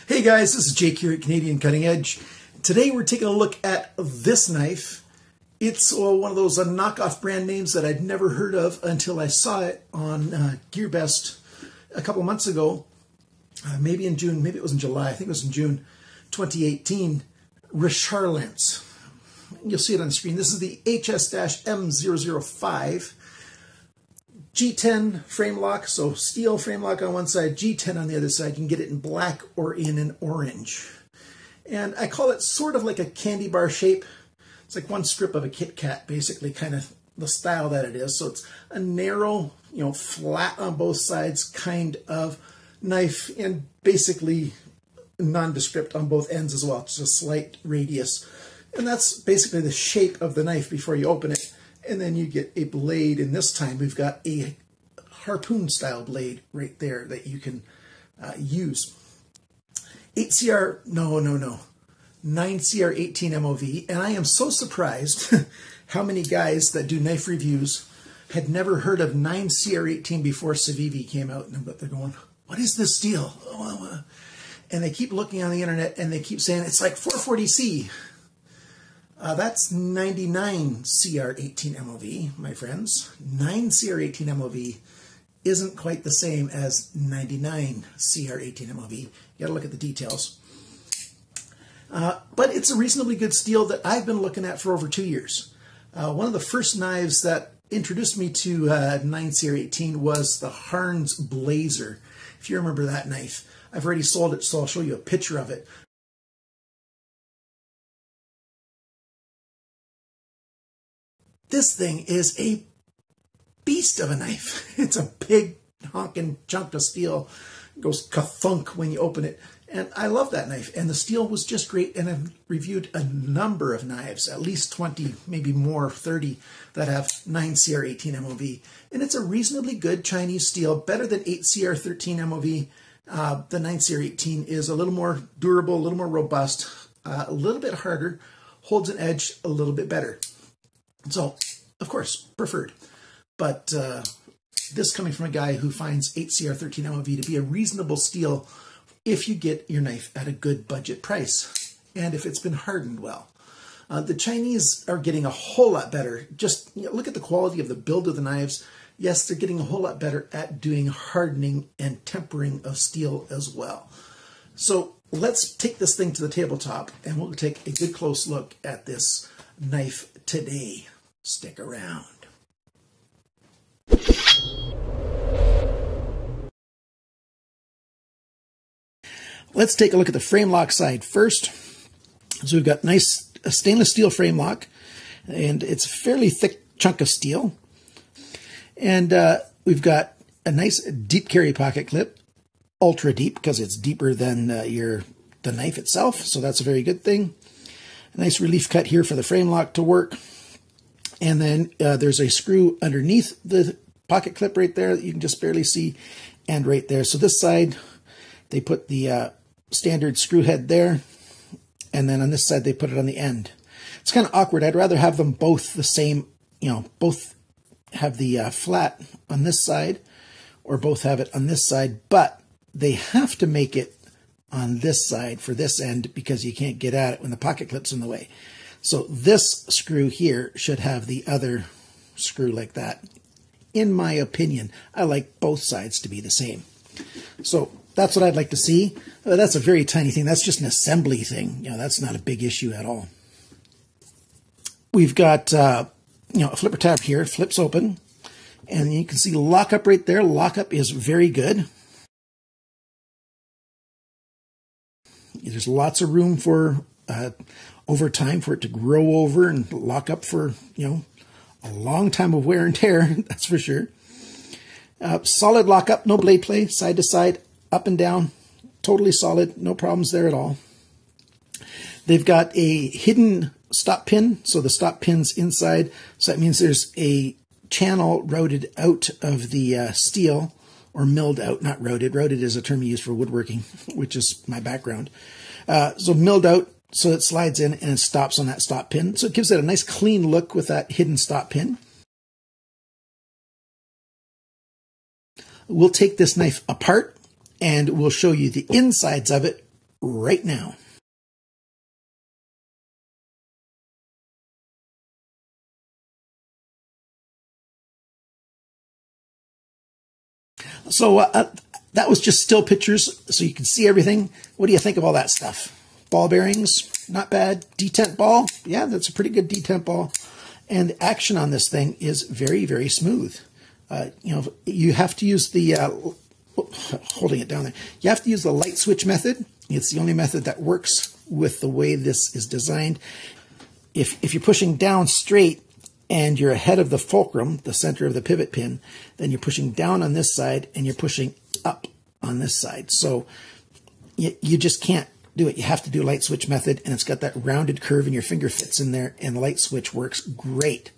Hey guys, this is Jake here at Canadian Cutting Edge. Today we're taking a look at this knife. It's one of those knockoff brand names that I'd never heard of until I saw it on GearBest a couple months ago. Maybe in June, maybe it was in July, I think it was in June 2018. RECHARLANCE. You'll see it on the screen. This is the HS-M005. G10 frame lock, so steel frame lock on one side, G10 on the other side. You can get it in black or in an orange. And I call it sort of like a candy bar shape. It's like one strip of a Kit Kat, basically, kind of the style that it is. So it's a narrow, flat on both sides kind of knife, and basically nondescript on both ends as well. It's a slight radius. And that's basically the shape of the knife before you open it. And then you get a blade, and this time we've got a Harpoon style blade right there that you can use. 9CR 18 MOV, and I am so surprised how many guys that do knife reviews had never heard of 9CR 18 before Civivi came out, and they're going, what is this steel? And they keep looking on the internet and they keep saying it's like 440C. That's 99CR 18 MOV, my friends. 9CR 18 MOV isn't quite the same as 99CR 18 MOV. You got to look at the details. But it's a reasonably good steel that I've been looking at for over 2 years. One of the first knives that introduced me to 9CR 18 was the Harns Blazer. If you remember that knife. I've already sold it, so I'll show you a picture of it. This thing is a beast of a knife. It's a big honking chunk of steel. It goes ka-thunk when you open it. And I love that knife. And the steel was just great. And I've reviewed a number of knives, at least 20, maybe more, 30, that have 9CR 18 MOV. And it's a reasonably good Chinese steel, better than 8CR 13 MOV. The 9CR 18 is a little more durable, a little more robust, a little bit harder, holds an edge a little bit better. So, of course, preferred. But this coming from a guy who finds 8CR 13 MOV to be a reasonable steel if you get your knife at a good budget price and if it's been hardened well. The Chinese are getting a whole lot better. Just look at the quality of the build of the knives. Yes, they're getting a whole lot better at doing hardening and tempering of steel as well. So let's take this thing to the tabletop and we'll take a good close look at this knife today. Stick around. Let's take a look at the frame lock side first. So we've got nice stainless steel frame lock, and it's a fairly thick chunk of steel. And we've got a nice deep carry pocket clip, ultra deep because it's deeper than the knife itself. So that's a very good thing. A nice relief cut here for the frame lock to work. And then there's a screw underneath the pocket clip right there that you can just barely see, and right there. So this side, they put the standard screw head there, and then on this side, they put it on the end. It's kind of awkward. I'd rather have them both the same, both have the flat on this side, or both have it on this side, but they have to make it on this side for this end because you can't get at it when the pocket clip's in the way. So this screw here should have the other screw like that. In my opinion, I like both sides to be the same. So that's what I'd like to see. That's a very tiny thing. That's just an assembly thing. That's not a big issue at all. We've got, a flipper tab here. It flips open. And you can see lockup right there. Lockup is very good. There's lots of room for over time for it to grow over and lock up for, a long time of wear and tear, that's for sure. Solid lockup, no blade play, side to side, up and down, totally solid, no problems there at all. They've got a hidden stop pin, so the stop pin's inside, so that means there's a channel routed out of the steel, or milled out, not routed. Routed is a term you use for woodworking, which is my background. So milled out, so it slides in and it stops on that stop pin. So it gives it a nice clean look with that hidden stop pin. We'll take this knife apart and we'll show you the insides of it right now. So that was just still pictures, so you can see everything. What do you think of all that stuff? Ball bearings, not bad. Detent ball, yeah, that's a pretty good detent ball. And the action on this thing is very, very smooth. You know, you have to use the, holding it down there, you have to use the light switch method. It's the only method that works with the way this is designed. If you're pushing down straight and you're ahead of the fulcrum, the center of the pivot pin, then you're pushing down on this side and you're pushing up on this side. So you just can't do it. You have to do light switch method, and it's got that rounded curve and your finger fits in there, and the light switch works great.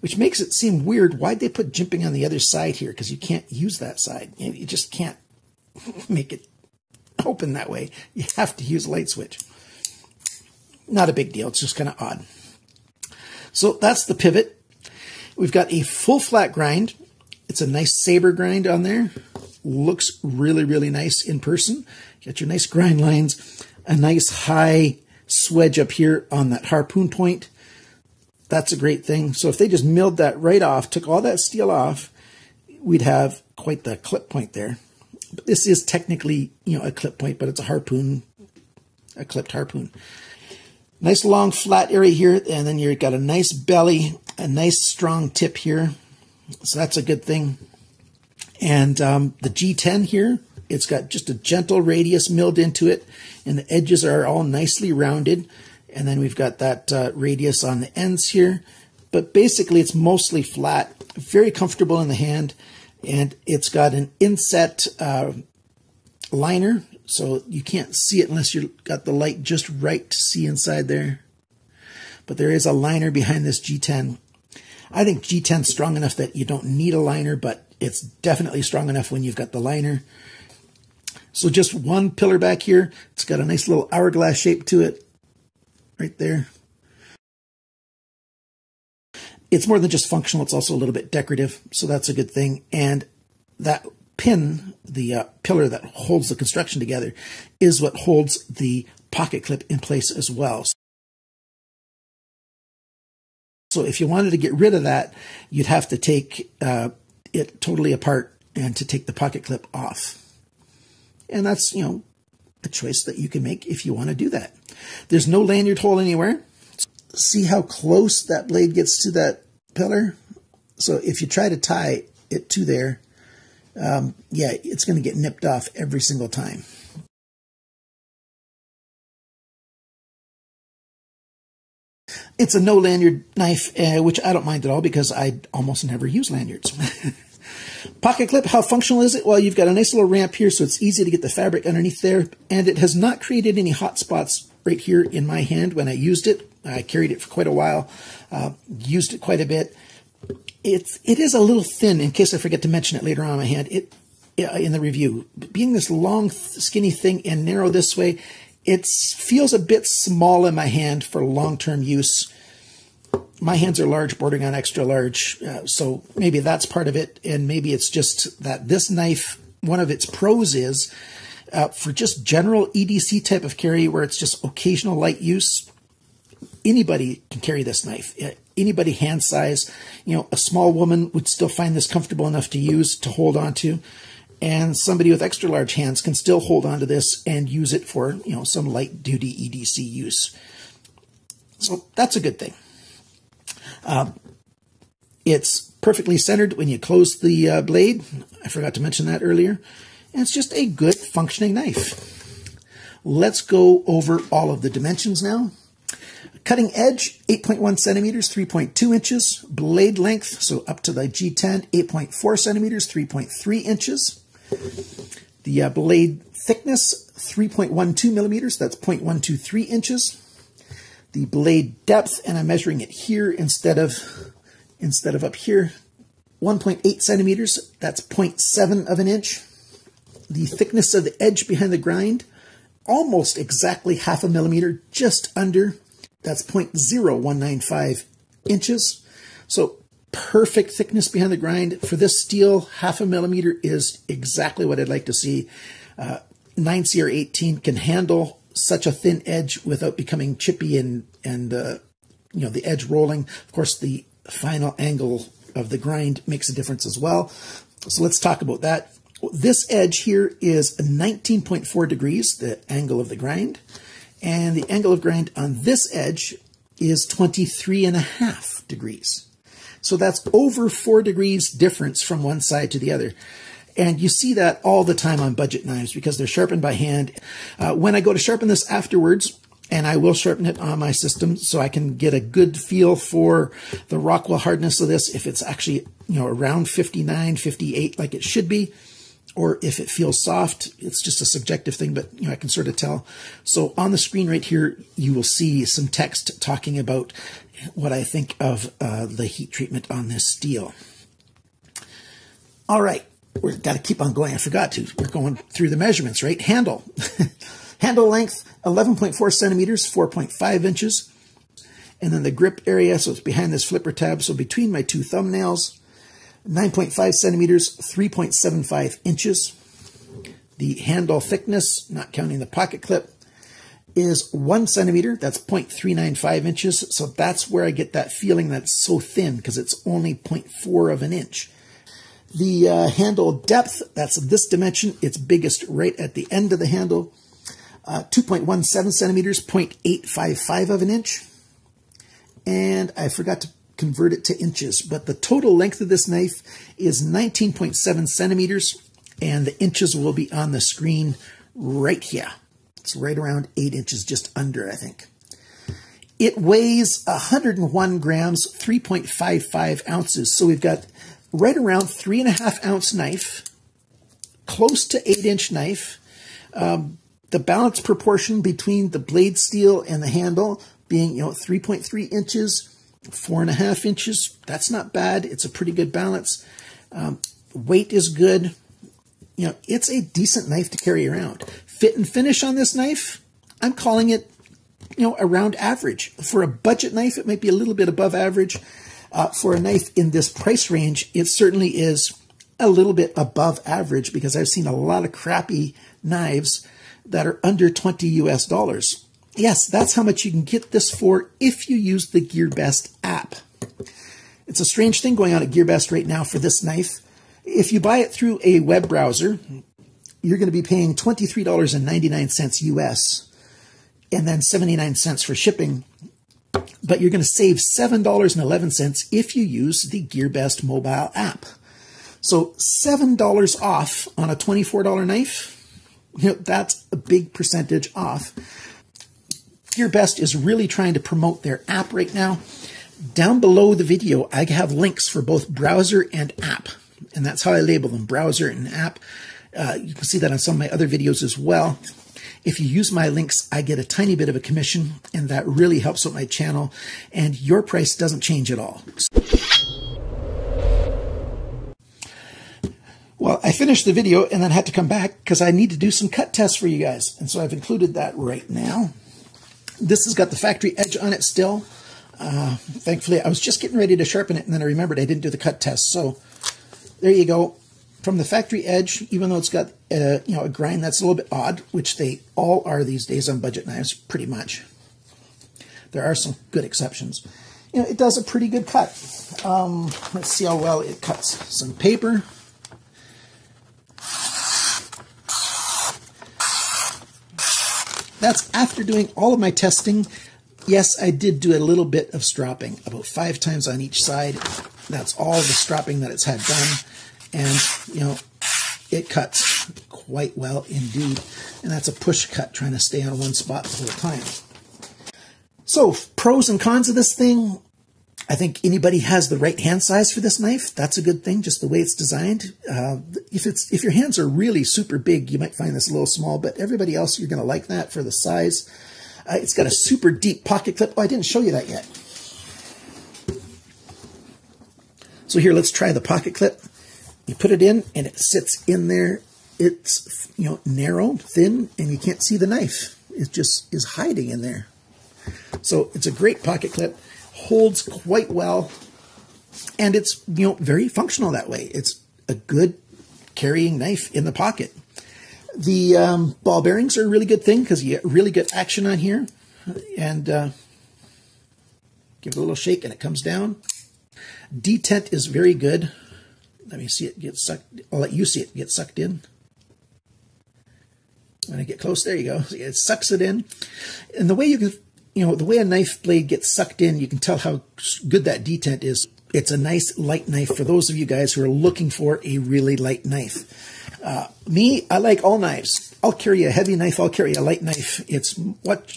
Which makes it seem weird. Why'd they put jimping on the other side here? Because you can't use that side. You just can't make it open that way. You have to use a light switch. Not a big deal. It's just kind of odd. So that's the pivot. We've got a full flat grind. It's a nice saber grind on there. Looks really, really nice in person. You got your nice grind lines. A nice high swedge up here on that harpoon point. That's a great thing. So if they just milled that right off, took all that steel off, we'd have quite the clip point there. But this is technically, you know, a clip point, but it's a harpoon, a clipped harpoon. Nice long flat area here, and then you've got a nice belly, a nice strong tip here. So that's a good thing. And the G10 here, it's got just a gentle radius milled into it, and the edges are all nicely rounded. And then we've got that radius on the ends here. But basically, it's mostly flat, very comfortable in the hand. And it's got an inset liner, so you can't see it unless you've got the light just right to see inside there. But there is a liner behind this G10. I think G10's strong enough that you don't need a liner, but it's definitely strong enough when you've got the liner. So just one pillar back here. It's got a nice little hourglass shape to it right there. It's more than just functional, it's also a little bit decorative, so that's a good thing. And that pin, the pillar that holds the construction together, is what holds the pocket clip in place as well. So if you wanted to get rid of that, you'd have to take it totally apart and to take the pocket clip off. And that's, you know, a choice that you can make if you want to do that. There's no lanyard hole anywhere. See how close that blade gets to that pillar? So if you try to tie it to there, yeah, it's going to get nipped off every single time. It's a no lanyard knife, which I don't mind at all because I almost never use lanyards. Pocket clip, how functional is it? Well, you've got a nice little ramp here, so it's easy to get the fabric underneath there, and it has not created any hot spots right here in my hand when I used it. I carried it for quite a while, used it quite a bit. It is a little thin, in case I forget to mention it later on in my hand. In the review, being this long, skinny thing and narrow this way, it feels a bit small in my hand for long-term use. My hands are large, bordering on extra large, so maybe that's part of it, and maybe it's just that this knife, one of its pros is, for just general EDC type of carry where it's just occasional light use, anybody can carry this knife. Anybody hand size, you know, a small woman would still find this comfortable enough to use, to hold on to. And somebody with extra large hands can still hold on to this and use it for, you know, some light duty EDC use. So that's a good thing. It's perfectly centered when you close the blade. I forgot to mention that earlier. And it's just a good functioning knife. Let's go over all of the dimensions now. Cutting edge, 8.1 centimeters, 3.2 inches. Blade length, so up to the G10, 8.4 centimeters, 3.3 inches. The blade thickness, 3.12 millimeters, that's 0.123 inches. The blade depth, and I'm measuring it here instead of up here, 1.8 centimeters, that's 0.7 of an inch. The thickness of the edge behind the grind, almost exactly half a millimeter, just under. That's 0.0195 inches. So perfect thickness behind the grind. For this steel, half a millimeter is exactly what I'd like to see. 9CR18 can handle such a thin edge without becoming chippy and the edge rolling. Of course, the final angle of the grind makes a difference as well. So let's talk about that. This edge here is 19.4 degrees, the angle of the grind. And the angle of grind on this edge is 23.5 degrees. So that's over 4 degrees difference from one side to the other. And you see that all the time on budget knives because they're sharpened by hand. When I go to sharpen this afterwards, and I will sharpen it on my system so I can get a good feel for the Rockwell hardness of this, if it's actually, around 59, 58 like it should be, or if it feels soft. It's just a subjective thing, but I can sort of tell. So on the screen right here, you will see some text talking about what I think of the heat treatment on this steel. All right. We've got to keep on going. I forgot to. We're going through the measurements, right? Handle. Handle length, 11.4 centimeters, 4.5 inches. And then the grip area, so it's behind this flipper tab. So between my two thumbnails, 9.5 centimeters, 3.75 inches. The handle thickness, not counting the pocket clip, is 1 centimeter. That's 0.395 inches. So that's where I get that feeling that's so thin because it's only 0.4 of an inch. The handle depth, that's this dimension. It's biggest right at the end of the handle. 2.17 centimeters, 0.855 of an inch. And I forgot to convert it to inches, but the total length of this knife is 19.7 centimeters, and the inches will be on the screen right here. It's right around 8 inches, just under, I think. It weighs 101 grams, 3.55 ounces. So we've got right around 3.5 ounce knife, close to 8-inch knife. The balance proportion between the blade steel and the handle being, 3.3 inches, 4.5 inches. That's not bad. It's a pretty good balance. Weight is good. It's a decent knife to carry around. Fit and finish on this knife, I'm calling it, around average. For a budget knife, it might be a little bit above average. For a knife in this price range, it certainly is a little bit above average because I've seen a lot of crappy knives that are under $20 US. Yes, that's how much you can get this for if you use the GearBest app. It's a strange thing going on at GearBest right now for this knife. If you buy it through a web browser, you're going to be paying $23.99 US and then 79 cents for shipping. But you're going to save $7.11 if you use the GearBest mobile app. So $7 off on a $24 knife, that's a big percentage off. GearBest is really trying to promote their app right now. Down below the video, I have links for both browser and app. And that's how I label them, browser and app. You can see that on some of my other videos as well. If you use my links, I get a tiny bit of a commission, and that really helps with my channel, and your price doesn't change at all. Well, I finished the video and then had to come back because I need to do some cut tests for you guys. And so I've included that right now. This has got the factory edge on it still. Thankfully, I was just getting ready to sharpen it, and then I remembered I didn't do the cut test. So there you go. From the factory edge, even though it's got a grind that's a little bit odd, which they all are these days on budget knives, pretty much. There are some good exceptions. It does a pretty good cut. Let's see how well it cuts some paper. That's after doing all of my testing. Yes, I did do a little bit of stropping, about 5 times on each side. That's all the stropping that it's had done. And, it cuts quite well indeed. And that's a push cut, trying to stay on one spot the whole time. So, pros and cons of this thing. I think anybody has the right hand size for this knife. That's a good thing, just the way it's designed. If your hands are really super big, you might find this a little small, but everybody else, you're going to like that for the size. It's got a super deep pocket clip. Oh, I didn't show you that yet. So here, let's try the pocket clip. You put it in, and it sits in there. It's, narrow, thin, and you can't see the knife. It just is hiding in there. So it's a great pocket clip. Holds quite well, and it's, very functional that way. It's a good carrying knife in the pocket. The ball bearings are a really good thing because you get really good action on here. And give it a little shake and it comes down. Detent is very good. Let me see it get sucked. I'll let you see it get sucked in. When I get close, there you go. See, it sucks it in. And the way you can, the way a knife blade gets sucked in, you can tell how good that detent is. It's a nice light knife for those of you guys who are looking for a really light knife. Me, I like all knives. I'll carry a heavy knife. I'll carry a light knife. It's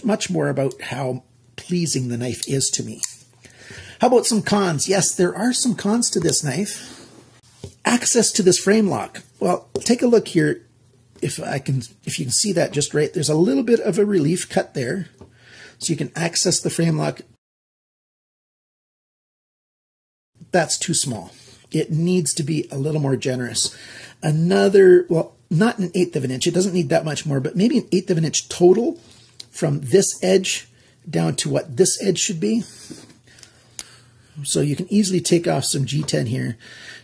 much more about how pleasing the knife is to me. How about some cons? Yes, there are some cons to this knife. Access to this frame lock. Well, take a look here. If you can see that just right, there's a little bit of a relief cut there. So you can access the frame lock. That's too small. It needs to be a little more generous. Well, not an 1/8 of an inch. It doesn't need that much more, but maybe an 1/8 of an inch total from this edge down to what this edge should be. So you can easily take off some G10 here.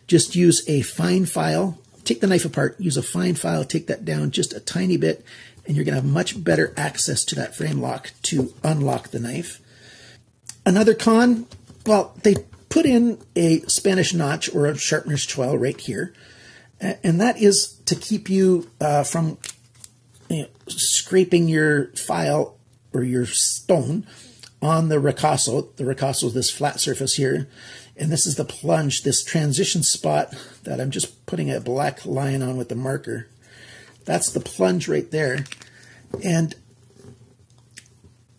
Just use a fine file. Take the knife apart, use a fine file, take that down just a tiny bit, and you're going to have much better access to that frame lock to unlock the knife. Another con, well, they put in a Spanish notch or a sharpener's choil right here, and that is to keep you from scraping your file or your stone on the ricasso. The ricasso is this flat surface here. And this is the plunge, this transition spot that I'm just putting a black line on with the marker. That's the plunge right there. And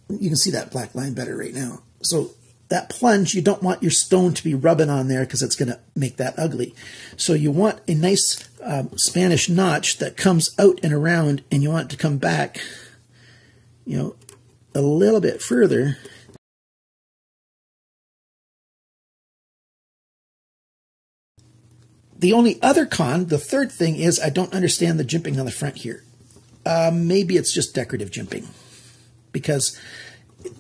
you can see that black line better right now. So that plunge, you don't want your stone to be rubbing on there because it's going to make that ugly. So you want a nice Spanish notch that comes out and around, and you want it to come back, a little bit further. The only other con, the third thing, is I don't understand the jimping on the front here. Maybe it's just decorative jimping, because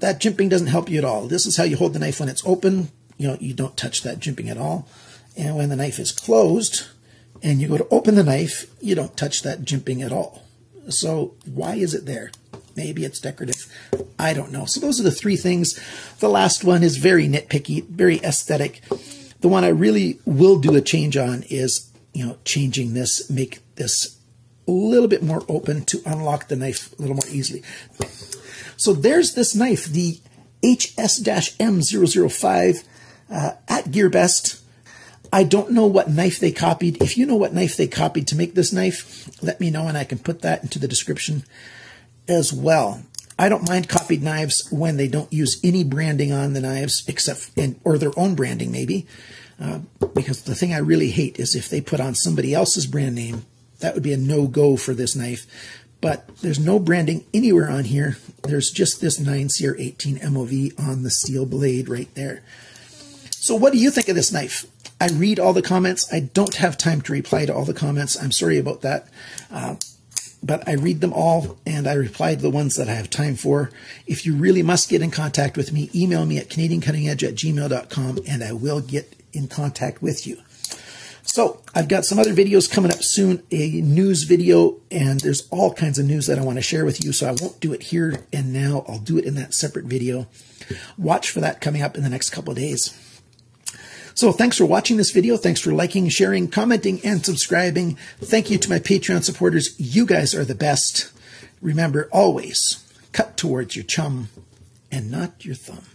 that jimping doesn't help you at all. This is how you hold the knife when it's open. You don't touch that jimping at all. And when the knife is closed and you go to open the knife, you don't touch that jimping at all. So why is it there? Maybe it's decorative. I don't know. So those are the three things. The last one is very nitpicky, very aesthetic. The one I really will do a change on is, changing this, make this a little bit more open to unlock the knife a little more easily. So there's this knife, the HS-M005 at GearBest. I don't know what knife they copied. If you know what knife they copied to make this knife, let me know and I can put that into the description as well. I don't mind copied knives when they don't use any branding on the knives or their own branding maybe, because the thing I really hate is if they put on somebody else's brand name. That would be a no-go for this knife. But there's no branding anywhere on here. There's just this 9CR18 MOV on the steel blade right there. So what do you think of this knife? I read all the comments. I don't have time to reply to all the comments. I'm sorry about that. But I read them all, and I reply to the ones that I have time for. If you really must get in contact with me, email me at CanadianCuttingEdge@gmail.com, and I will get in contact with you. So I've got some other videos coming up soon, a news video, and there's all kinds of news that I want to share with you, so I won't do it here and now. I'll do it in that separate video. Watch for that coming up in the next couple of days. So thanks for watching this video. Thanks for liking, sharing, commenting, and subscribing. Thank you to my Patreon supporters. You guys are the best. Remember, always cut towards your chum and not your thumb.